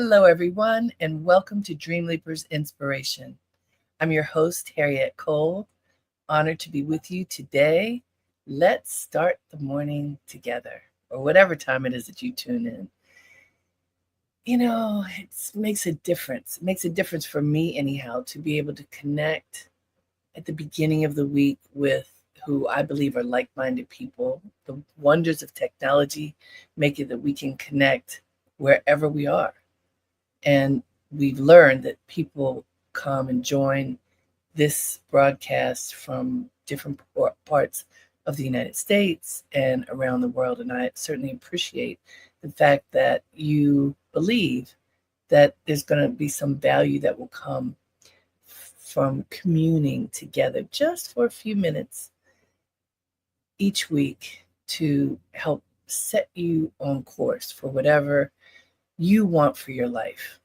Hello, everyone, and welcome to Dreamleapers Inspiration. I'm your host, Harriet Cole. Honored to be with you today. Let's start the morning together, or whatever time it is that you tune in. It makes a difference. It makes a difference for me, anyhow, to be able to connect at the beginning of the week with who I believe are like minded people. The wonders of technology make it that we can connect wherever we are. And we've learned that people come and join this broadcast from different parts of the United States and around the world. And I certainly appreciate the fact that you believe that there's going to be some value that will come from communing together just for a few minutes each week to help set you on course for whatever you want for your life.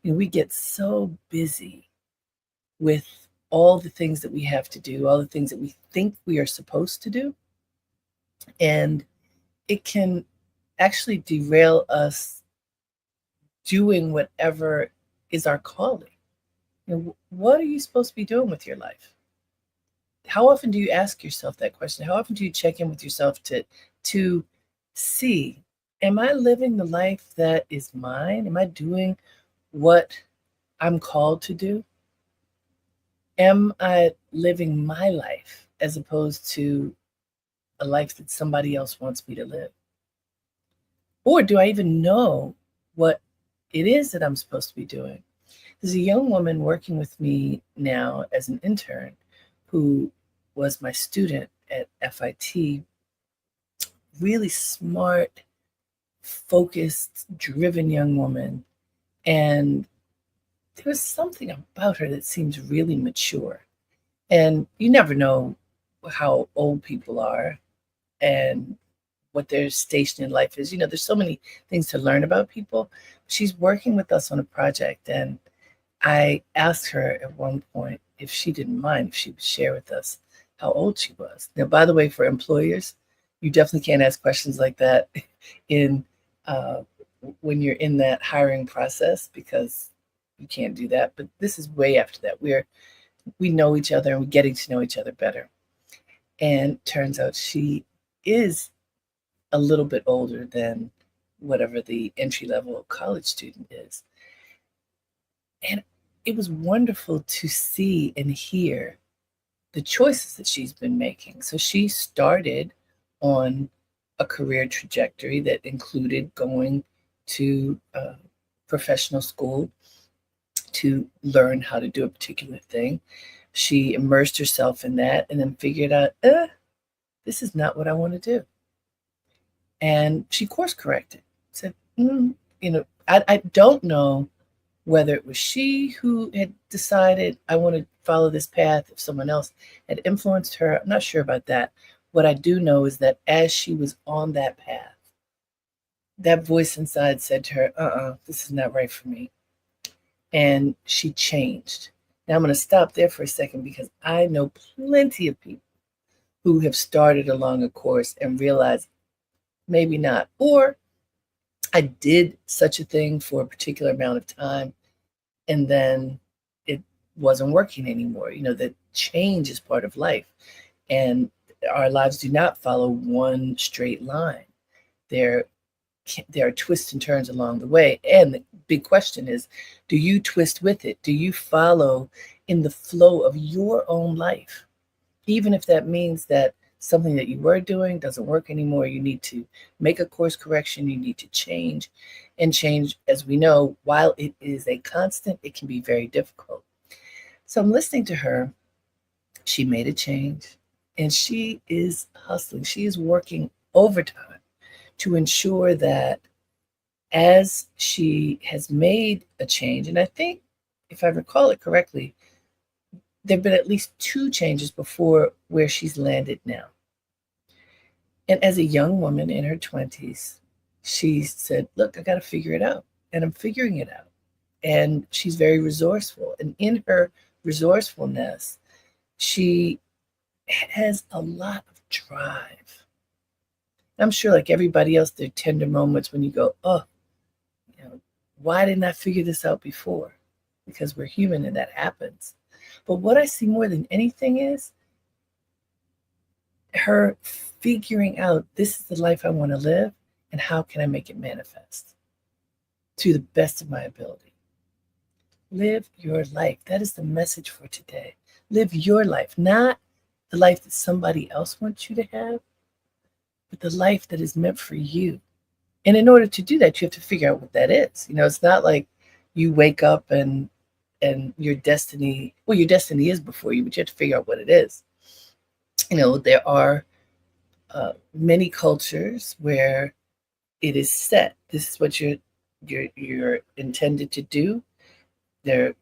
We get so busy with all the things that we have to do, all the things that we think we are supposed to do, and it can actually derail us doing whatever is our calling. What are you supposed to be doing with your life? How often do you ask yourself that question? How often do you check in with yourself to see, am I living the life that is mine? Am I doing what I'm called to do? Am I living my life as opposed to a life that somebody else wants me to live? Or do I even know what it is that I'm supposed to be doing? There's a young woman working with me now as an intern who was my student at FIT, really smart, focused, driven young woman. And there was something about her that seems really mature. And you never know how old people are and what their station in life is. There's so many things to learn about people. She's working with us on a project, and I asked her at one point if she didn't mind if she would share with us how old she was. Now, by the way, for employers, you definitely can't ask questions like that in when you're in that hiring process, because you can't do that. But this is way after that. We know each other and we're getting to know each other better. And turns out she is a little bit older than whatever the entry level college student is. And it was wonderful to see and hear the choices that she's been making. So she started on a career trajectory that included going to professional school to learn how to do a particular thing. She immersed herself in that and then figured out, this is not what I want to do. And she course corrected, said, I don't know whether it was she who had decided I want to follow this path, if someone else had influenced her. I'm not sure about that. What I do know is that as she was on that path, that voice inside said to her, this is not right for me. And she changed. Now I'm going to stop there for a second, because I know plenty of people who have started along a course and realized maybe not, or I did such a thing for a particular amount of time and then it wasn't working anymore. That change is part of life, and our lives do not follow one straight line. There are twists and turns along the way. And the big question is, do you twist with it? Do you follow in the flow of your own life? Even if that means that something that you were doing doesn't work anymore, you need to make a course correction, you need to change. And change, as we know, while it is a constant, it can be very difficult. So I'm listening to her. She made a change, and she is hustling. She is working overtime to ensure that as she has made a change, and I think, if I recall it correctly, there have been at least 2 changes before where she's landed now. And as a young woman in her 20s, she said, look, I got to figure it out. And I'm figuring it out. And she's very resourceful. And in her resourcefulness, she has a lot of drive. I'm sure, like everybody else, there are tender moments when you go, oh, Why didn't I figure this out before? Because we're human and that happens. But what I see more than anything is her figuring out, this is the life I want to live, and how can I make it manifest to the best of my ability. Live your life. That is the message for today. Live your life, not the life that somebody else wants you to have, but the life that is meant for you. And in order to do that, you have to figure out what that is. It's not like you wake up and your destiny, well, your destiny is before you, but you have to figure out what it is. There are many cultures where it is set. This is what you're intended to do. There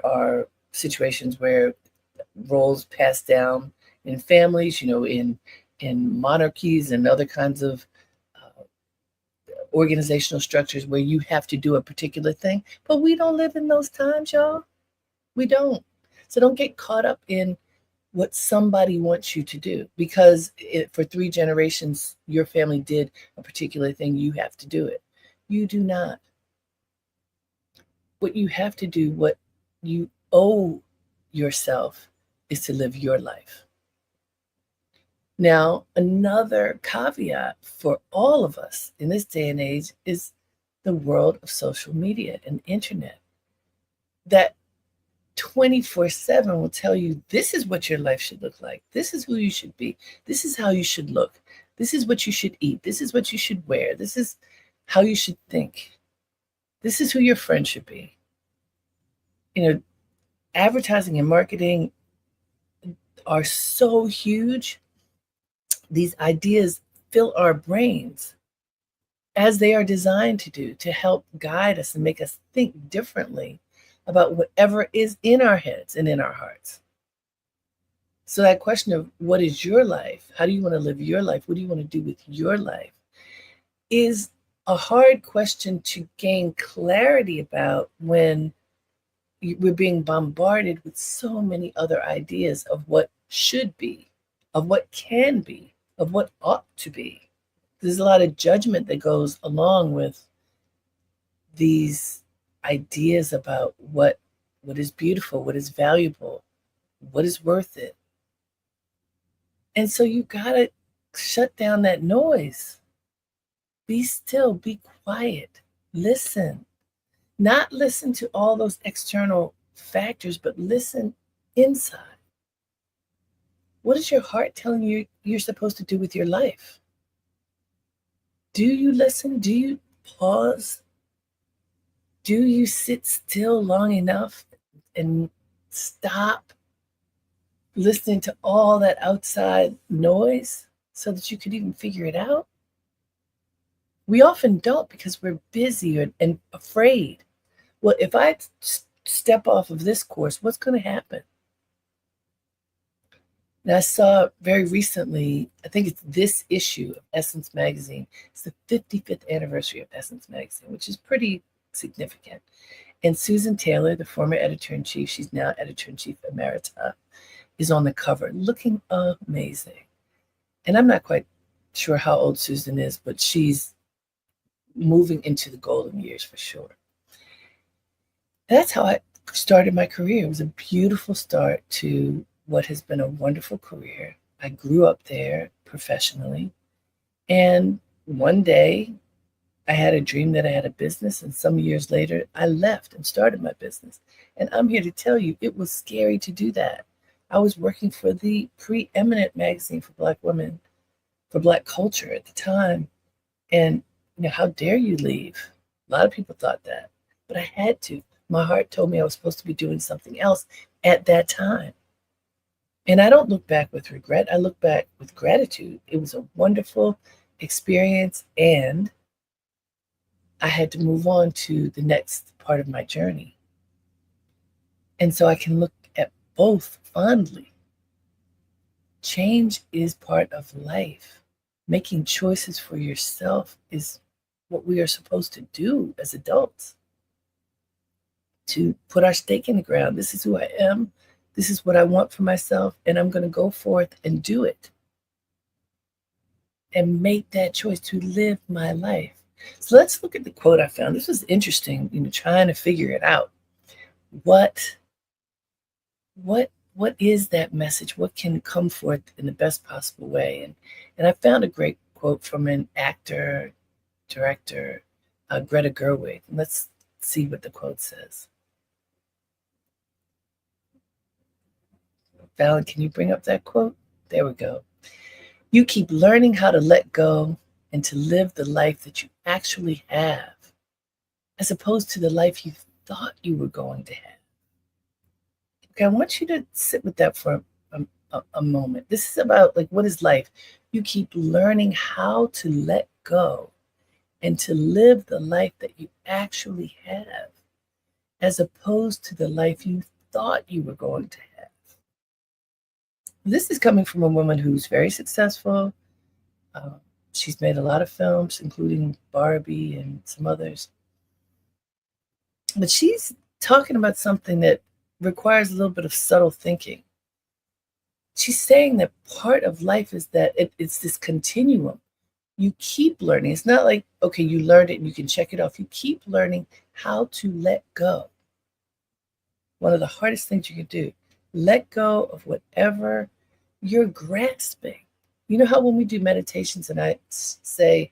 are situations where roles pass down in families, in monarchies and other kinds of organizational structures where you have to do a particular thing. But we don't live in those times, y'all. We don't. So don't get caught up in what somebody wants you to do, because for 3 generations, your family did a particular thing. You have to do it. You do not. What you have to do, what you owe yourself, is to live your life. Now, another caveat for all of us in this day and age is the world of social media and internet that 24/7 will tell you, this is what your life should look like. This is who you should be. This is how you should look. This is what you should eat. This is what you should wear. This is how you should think. This is who your friend should be. Advertising and marketing are so huge. These ideas fill our brains, as they are designed to do, to help guide us and make us think differently about whatever is in our heads and in our hearts. So that question of what is your life? How do you want to live your life? What do you want to do with your life? Is a hard question to gain clarity about when we're being bombarded with so many other ideas of what should be, of what can be, of what ought to be. There's a lot of judgment that goes along with these ideas about what is beautiful, what is valuable, what is worth it. And so you gotta shut down that noise. Be still, be quiet, listen. Not listen to all those external factors, but listen inside. What is your heart telling you you're supposed to do with your life? Do you listen? Do you pause? Do you sit still long enough and stop listening to all that outside noise so that you could even figure it out? We often don't, because we're busy and afraid. Well, if I step off of this course, what's going to happen? And I saw very recently, I think it's this issue of Essence Magazine. It's the 55th anniversary of Essence Magazine, which is pretty significant. And Susan Taylor, the former editor-in-chief, she's now editor-in-chief emerita, is on the cover, looking amazing. And I'm not quite sure how old Susan is, but she's moving into the golden years for sure. That's how I started my career. It was a beautiful start to what has been a wonderful career. I grew up there professionally. And one day I had a dream that I had a business. And some years later, I left and started my business. And I'm here to tell you, it was scary to do that. I was working for the preeminent magazine for Black women, for Black culture at the time. And, how dare you leave? A lot of people thought that. But I had to. My heart told me I was supposed to be doing something else at that time. And I don't look back with regret. I look back with gratitude. It was a wonderful experience, and I had to move on to the next part of my journey. And so I can look at both fondly. Change is part of life. Making choices for yourself is what we are supposed to do as adults. To put our stake in the ground. This is who I am. This is what I want for myself, and I'm going to go forth and do it. And make that choice to live my life. So let's look at the quote I found. This was interesting, trying to figure it out. What what is that message? What can come forth in the best possible way? And I found a great quote from an actor, director, Greta Gerwig. Let's see what the quote says. Fallon, can you bring up that quote? There we go. You keep learning how to let go and to live the life that you actually have, as opposed to the life you thought you were going to have. Okay, I want you to sit with that for a moment. This is about, like, what is life? You keep learning how to let go and to live the life that you actually have, as opposed to the life you thought you were going to have. This is coming from a woman who's very successful. Uh, she's made a lot of films, including Barbie and some others. But she's talking about something that requires a little bit of subtle thinking. She's saying that part of life is that it's this continuum. You keep learning. It's not like, okay, you learned it and you can check it off. You keep learning how to let go. One of the hardest things you can do, let go of whatever you're grasping. You know how when we do meditations and I say,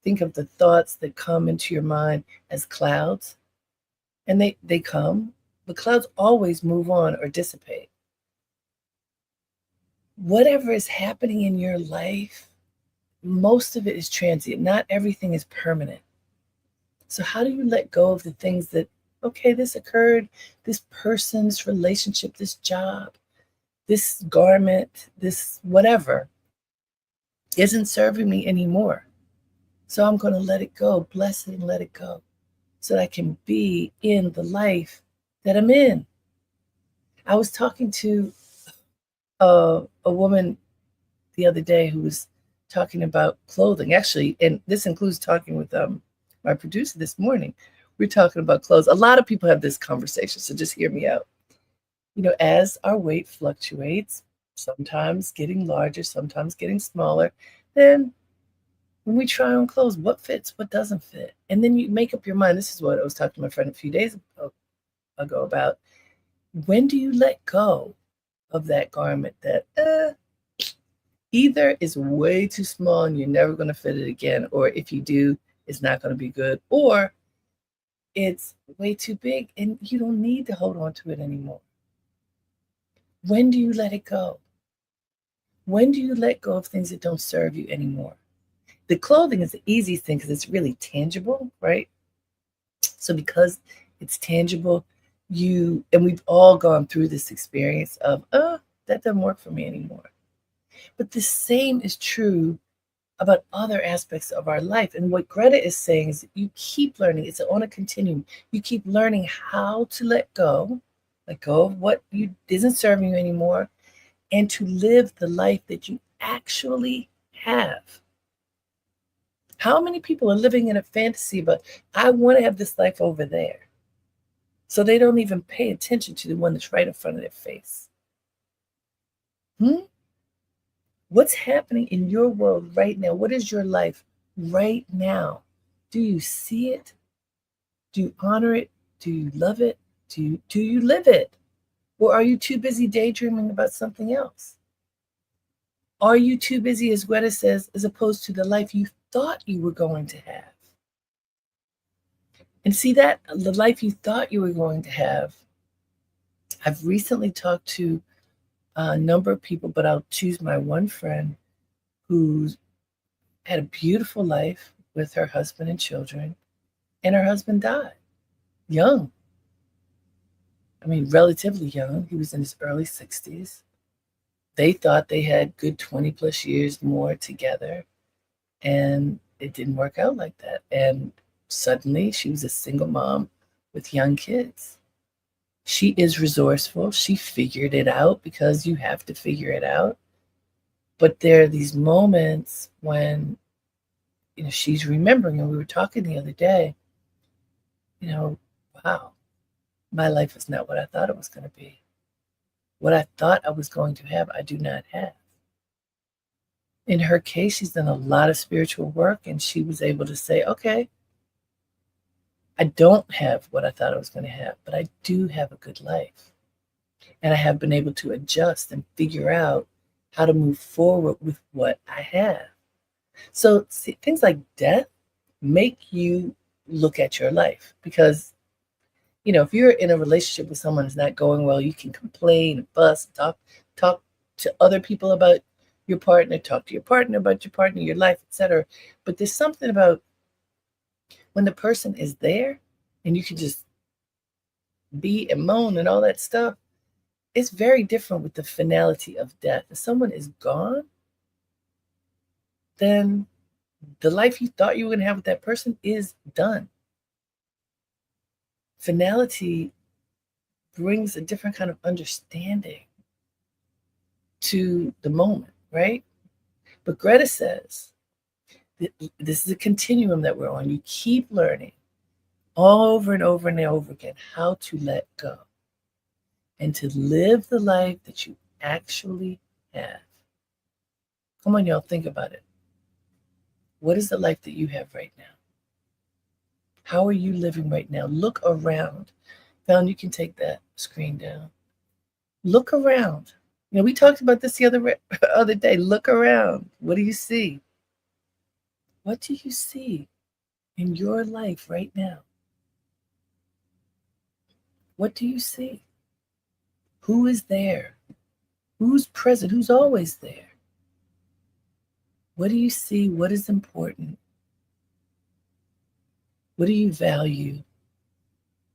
think of the thoughts that come into your mind as clouds, and they come, but clouds always move on or dissipate. Whatever is happening in your life, most of it is transient. Not everything is permanent. So how do you let go of the things that, okay, this occurred, this person, this relationship, this job, this garment, this whatever isn't serving me anymore. So I'm going to let it go, bless it and let it go, so that I can be in the life that I'm in. I was talking to a woman the other day who was talking about clothing, actually, and this includes talking with my producer this morning. We're talking about clothes. A lot of people have this conversation, so just hear me out. As our weight fluctuates, sometimes getting larger, sometimes getting smaller, then when we try on clothes, what fits, what doesn't fit? And then you make up your mind. This is what I was talking to my friend a few days ago about. When do you let go of that garment that either is way too small and you're never going to fit it again, or if you do, it's not going to be good, or it's way too big and you don't need to hold on to it anymore? When do you let it go? When do you let go of things that don't serve you anymore? The clothing is the easiest thing because it's really tangible, right? So because it's tangible, and we've all gone through this experience of, that doesn't work for me anymore. But the same is true about other aspects of our life. And what Greta is saying is you keep learning. It's on a continuum. You keep learning how to let go of what isn't serving you anymore, and to live the life that you actually have. How many people are living in a fantasy about, I want to have this life over there? So they don't even pay attention to the one that's right in front of their face. What's happening in your world right now? What is your life right now? Do you see it? Do you honor it? Do you love it? Do you live it? Or are you too busy daydreaming about something else? Are you too busy, as Greta says, as opposed to the life you thought you were going to have? And see that, the life you thought you were going to have, I've recently talked to a number of people, but I'll choose my one friend who's had a beautiful life with her husband and children, and her husband died young. I mean, relatively young. He was in his early 60s. They thought they had good 20 plus years more together, and it didn't work out like that. And suddenly she was a single mom with young kids. She is resourceful. She figured it out, because you have to figure it out. But there are these moments when, she's remembering, and we were talking the other day, wow, my life is not what I thought it was going to be. What I thought I was going to have, I do not have. In her case, she's done a lot of spiritual work, and she was able to say, okay, I don't have what I thought I was going to have, but I do have a good life. And I have been able to adjust and figure out how to move forward with what I have. So see, things like death make you look at your life because, if you're in a relationship with someone that's not going well, you can complain and fuss, talk to other people about your partner, talk to your partner about your partner, your life, etc. But there's something about when the person is there and you can just be and moan and all that stuff. It's very different with the finality of death. If someone is gone, then the life you thought you were going to have with that person is done. Finality brings a different kind of understanding to the moment, right? But Greta says this is a continuum that we're on. You keep learning over and over and over again how to let go and to live the life that you actually have. Come on, y'all, think about it. What is the life that you have right now? How are you living right now? Look around. Val, you can take that screen down. Look around. We talked about this the other day. Look around. What do you see? What do you see in your life right now? What do you see? Who is there? Who's present? Who's always there? What do you see? What is important? What do you value?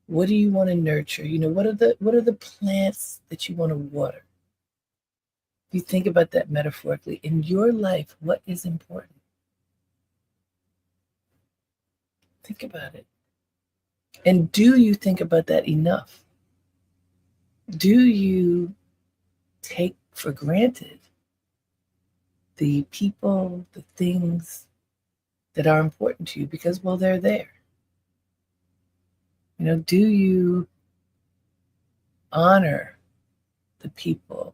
What do you want to nurture? What are the plants that you want to water? If you think about that metaphorically, in your life, what is important? Think about it. And do you think about that enough? Do you take for granted the people, the things that are important to you because, well, they're there? Do you honor the people,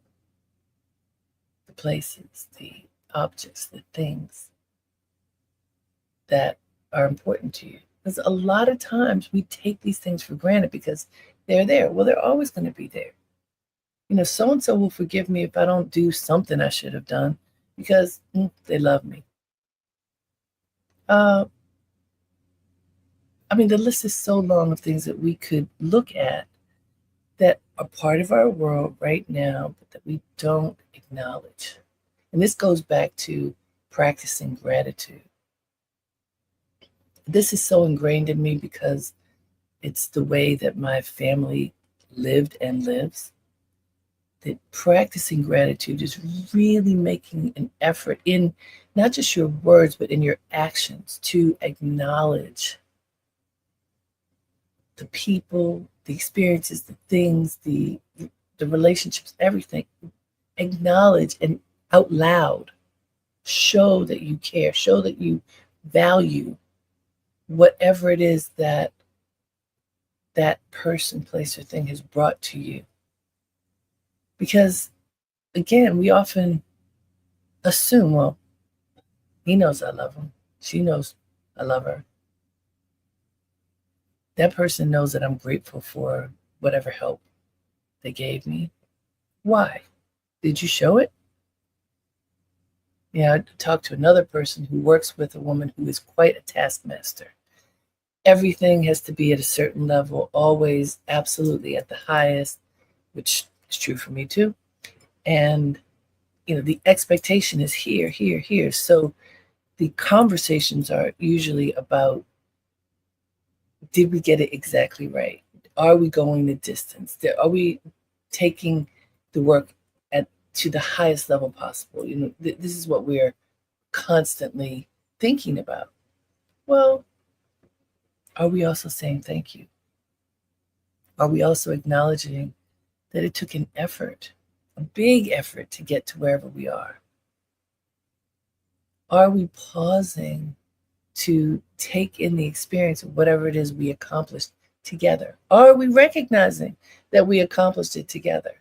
the places, the objects, the things that are important to you? Because a lot of times we take these things for granted because they're there. Well, they're always going to be there. So-and-so will forgive me if I don't do something I should have done because they love me. The list is so long of things that we could look at that are part of our world right now, but that we don't acknowledge. And this goes back to practicing gratitude. This is so ingrained in me because it's the way that my family lived and lives. That practicing gratitude is really making an effort in not just your words, but in your actions to acknowledge the people, the experiences, the things, the relationships, everything. Acknowledge and out loud show that you care, show that you value whatever it is that person, place, or thing has brought to you. Because, again, we often assume, well, he knows I love him. She knows I love her. That person knows that I'm grateful for whatever help they gave me. Why? Did you show it? I talked to another person who works with a woman who is quite a taskmaster. Everything has to be at a certain level, always absolutely at the highest, which is true for me too. And, the expectation is here, here, here. So the conversations are usually about, did we get it exactly right? Are we going the distance? Are we taking the work to the highest level possible? This is what we're constantly thinking about. Well, are we also saying thank you? Are we also acknowledging that it took an effort, a big effort, to get to wherever we are? Are we pausing to take in the experience of whatever it is we accomplished together? Are we recognizing that we accomplished it together?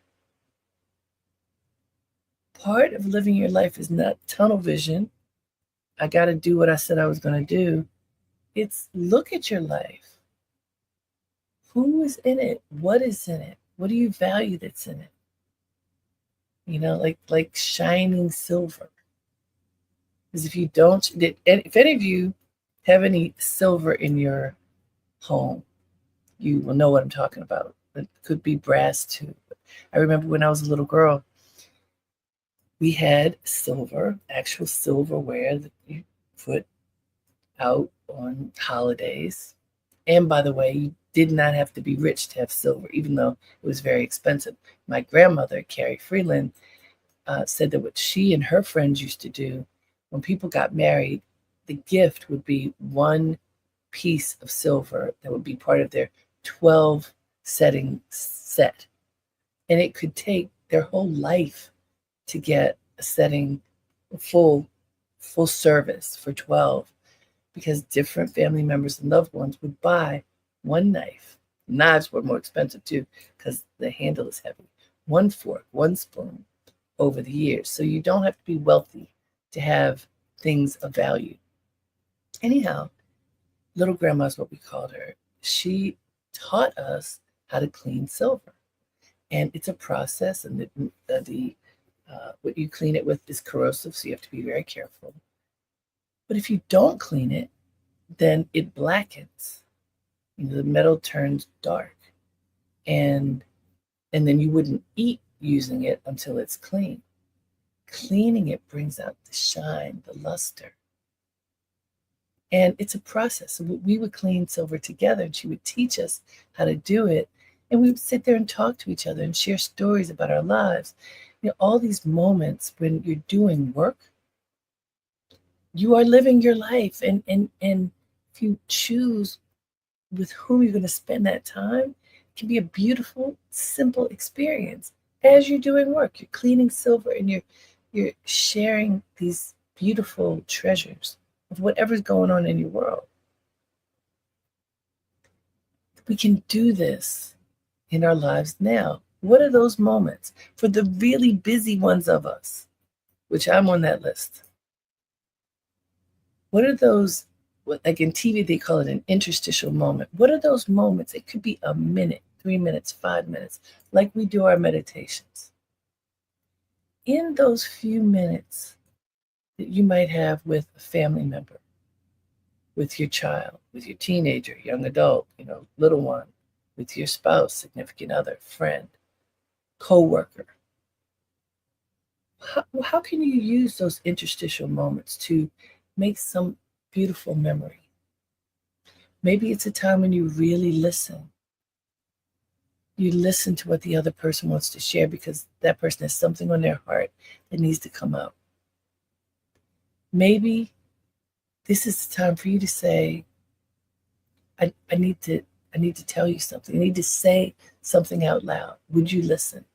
Part of living your life is not tunnel vision. I got to do what I said I was going to do. It's look at your life. Who is in it? What is in it? What do you value that's in it? Like shining silver. Because if you don't, if any of you have any silver in your home, you will know what I'm talking about. It could be brass too. I remember when I was a little girl, we had silver, actual silverware that you put out on holidays. And by the way, you did not have to be rich to have silver, even though it was very expensive. My grandmother, Carrie Freeland, said that what she and her friends used to do when people got married, the gift would be one piece of silver that would be part of their 12 setting set. And it could take their whole life to get a setting full service for 12, because different family members and loved ones would buy one knife. Knives were more expensive too because the handle is heavy. One fork, one spoon over the years. So you don't have to be wealthy to have things of value. Anyhow, little grandma is what we called her. She taught us how to clean silver. And it's a process, and the what you clean it with is corrosive, so you have to be very careful. But if you don't clean it, then it blackens. The metal turns dark, and then you wouldn't eat using it until it's clean. Cleaning it brings out the shine, the luster. And it's a process. So we would clean silver together, and she would teach us how to do it. And we would sit there and talk to each other and share stories about our lives. All these moments when you're doing work, you are living your life. And if you choose with whom you're going to spend that time, it can be a beautiful, simple experience. As you're doing work, you're cleaning silver, and you're sharing these beautiful treasures of whatever's going on in your world. We can do this in our lives now. What are those moments for the really busy ones of us, which I'm on that list? What are those, like in TV, they call it an interstitial moment. What are those moments? It could be a minute, 3 minutes, 5 minutes, like we do our meditations. In those few minutes that you might have with a family member, with your child, with your teenager, young adult, little one, with your spouse, significant other, friend, co-worker. How can you use those interstitial moments to make some beautiful memory? Maybe it's a time when you really listen. You listen to what the other person wants to share because that person has something on their heart that needs to come out. Maybe this is the time for you to say, I need to tell you something. I need to say something out loud. Would you listen?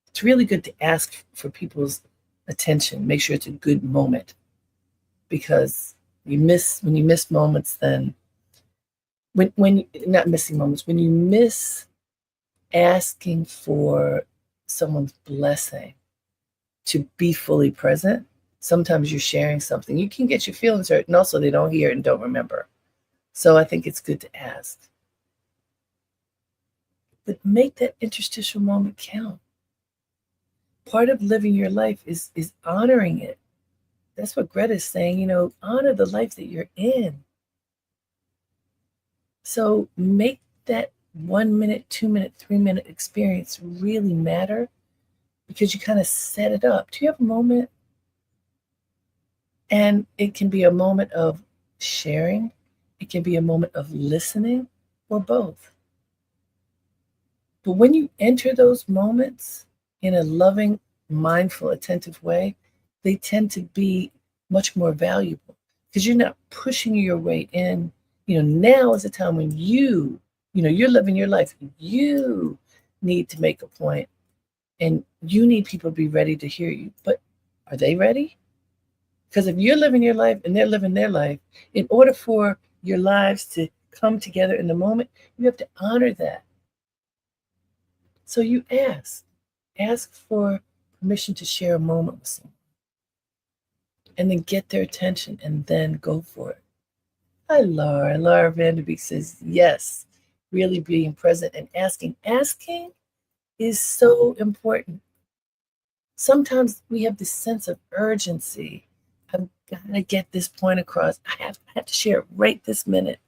It's really good to ask for people's attention. Make sure it's a good moment, because when you miss moments, then when not missing moments, when you miss asking for someone's blessing to be fully present, sometimes you're sharing something. You can get your feelings hurt, and also they don't hear it and don't remember. So I think it's good to ask. But make that interstitial moment count. Part of living your life is honoring it. That's what Greta's saying, honor the life that you're in. So make that 1 minute, 2 minute, 3 minute experience really matter, because you kind of set it up. Do you have a moment? And it can be a moment of sharing. It can be a moment of listening, or both. But when you enter those moments in a loving, mindful, attentive way, they tend to be much more valuable, because you're not pushing your way in. Now is a time when you're living your life. You need to make a point, and you need people to be ready to hear you. But are they ready? Because if you're living your life and they're living their life, in order for your lives to come together in the moment, you have to honor that. So you ask for permission to share a moment with someone and then get their attention and then go for it. Hi, Laura. Laura Vanderbeek says, yes, really being present and asking. Asking is so important. Sometimes we have this sense of urgency. I've got to get this point across. I have to share it right this minute.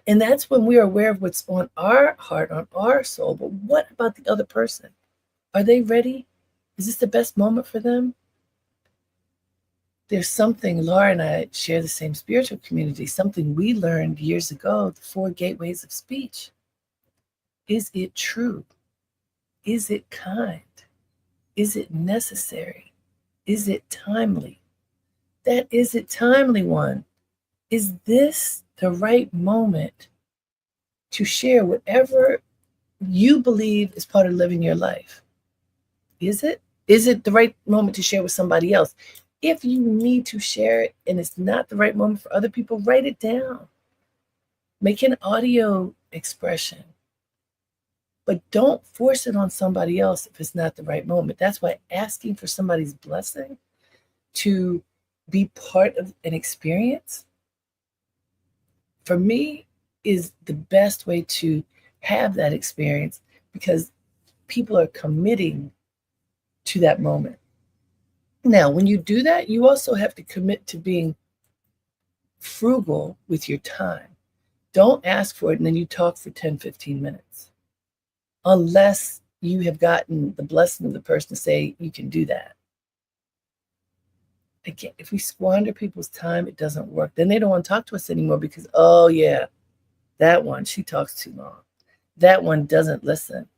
And that's when we are aware of what's on our heart, on our soul. But what about the other person? Are they ready? Is this the best moment for them? There's something, Laura and I share the same spiritual community, something we learned years ago, the 4 gateways of speech. Is it true? Is it kind? Is it necessary? Is it timely? That is it timely one. Is this the right moment to share whatever you believe is part of living your life? Is it? Is it the right moment to share with somebody else? If you need to share it and it's not the right moment for other people, write it down. Make an audio expression. But don't force it on somebody else if it's not the right moment. That's why asking for somebody's blessing to be part of an experience, for me, is the best way to have that experience, because people are committing to that moment. Now, when you do that, you also have to commit to being frugal with your time. Don't ask for it and then you talk for 10, 15 minutes. Unless you have gotten the blessing of the person to say you can do that. Again, if we squander people's time, it doesn't work. Then they don't want to talk to us anymore because, oh yeah, that one, she talks too long. That one doesn't listen.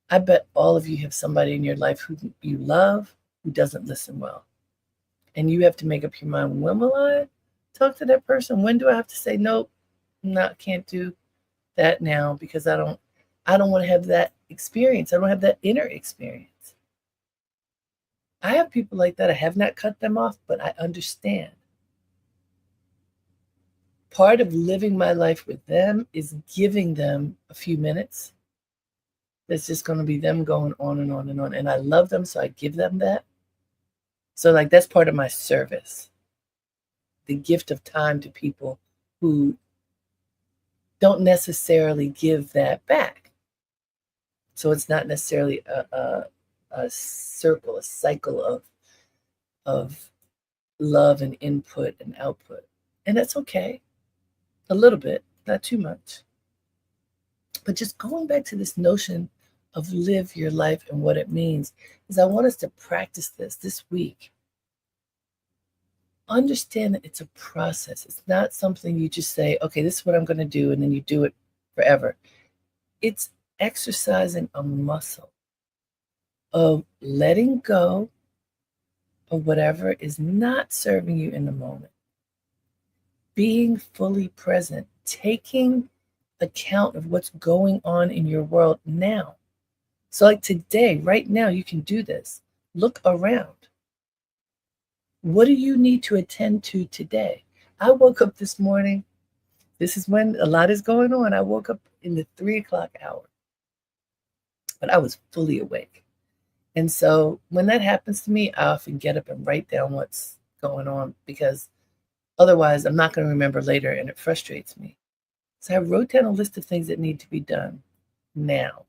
I bet all of you have somebody in your life who you love who doesn't listen well. And you have to make up your mind, when will I talk to that person? When do I have to say, nope, can't do that now, because I don't want to have that experience. I don't have that inner experience. I have people like that. I have not cut them off, but I understand. Part of living my life with them is giving them a few minutes. That's just going to be them going on and on and on. And I love them, so I give them that. So that's part of my service. The gift of time to people who don't necessarily give that back. So it's not necessarily a circle, a cycle of love and input and output. And that's okay. A little bit, not too much. But just going back to this notion of live your life and what it means is I want us to practice this week. Understand that it's a process. It's not something you just say, okay, this is what I'm going to do, and then you do it forever. It's exercising a muscle of letting go of whatever is not serving you in the moment. Being fully present, taking account of what's going on in your world now. So today, right now, you can do this. Look around. What do you need to attend to today? I woke up this morning. This is when a lot is going on. I woke up in the 3 o'clock hour, but I was fully awake. And so when that happens to me, I often get up and write down what's going on, because otherwise I'm not going to remember later and it frustrates me. So I wrote down a list of things that need to be done now.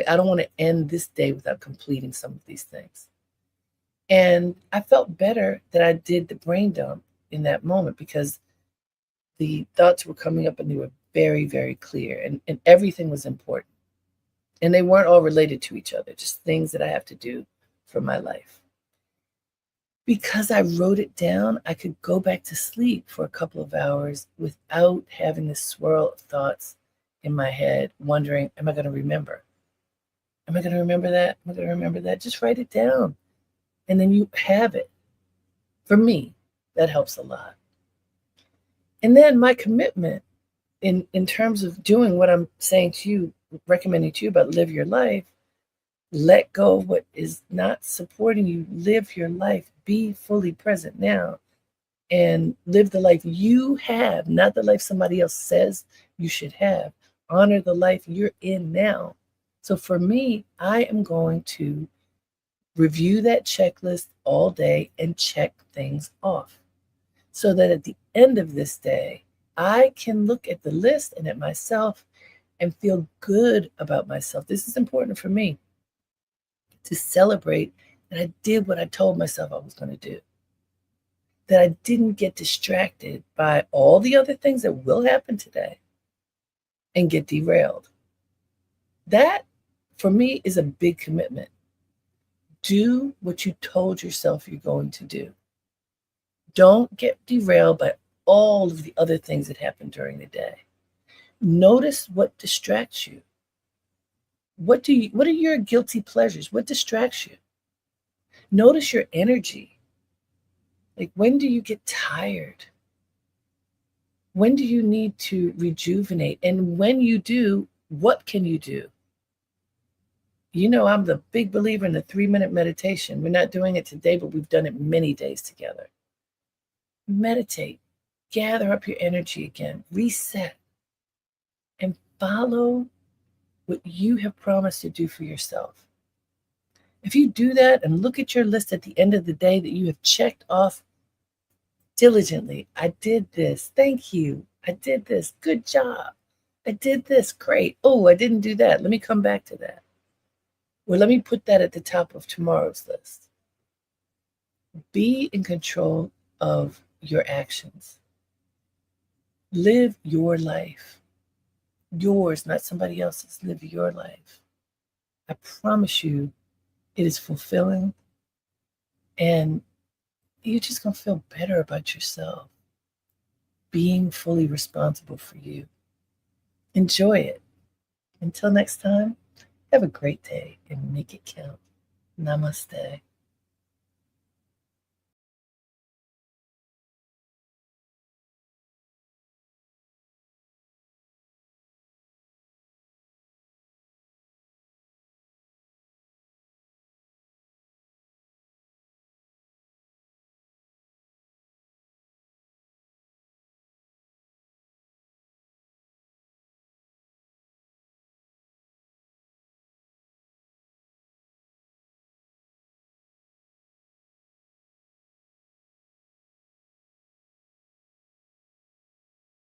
I don't want to end this day without completing some of these things. And I felt better that I did the brain dump in that moment, because the thoughts were coming up and they were very, very clear, and everything was important. And they weren't all related to each other, just things that I have to do for my life. Because I wrote it down, I could go back to sleep for a couple of hours without having this swirl of thoughts in my head, wondering, am I going to remember? Am I going to remember that? Am I going to remember that? Just write it down. And then you have it. For me, that helps a lot. And then my commitment in terms of doing what I'm saying to you, recommending to you about live your life, let go of what is not supporting you. Live your life. Be fully present now and live the life you have, not the life somebody else says you should have. Honor the life you're in now. So for me, I am going to review that checklist all day and check things off so that at the end of this day, I can look at the list and at myself and feel good about myself. This is important for me to celebrate that I did what I told myself I was going to do, that I didn't get distracted by all the other things that will happen today and get derailed. That, for me, is a big commitment. Do what you told yourself you're going to do. Don't get derailed by all of the other things that happen during the day. Notice what distracts you. What are your guilty pleasures? What distracts you? Notice your energy. Like, when do you get tired? When do you need to rejuvenate? And when you do, what can you do? You know, I'm the big believer in the 3-minute meditation. We're not doing it today, but we've done it many days together. Meditate, gather up your energy again, reset, and follow what you have promised to do for yourself. If you do that and look at your list at the end of the day that you have checked off diligently, I did this, thank you, I did this, good job, I did this, great, oh, I didn't do that, let me come back to that. Well, let me put that at the top of tomorrow's list. Be in control of your actions. Live your life. Yours, not somebody else's. Live your life. I promise you, it is fulfilling, and you're just going to feel better about yourself, being fully responsible for you. Enjoy it. Until next time, have a great day and make it count. Namaste.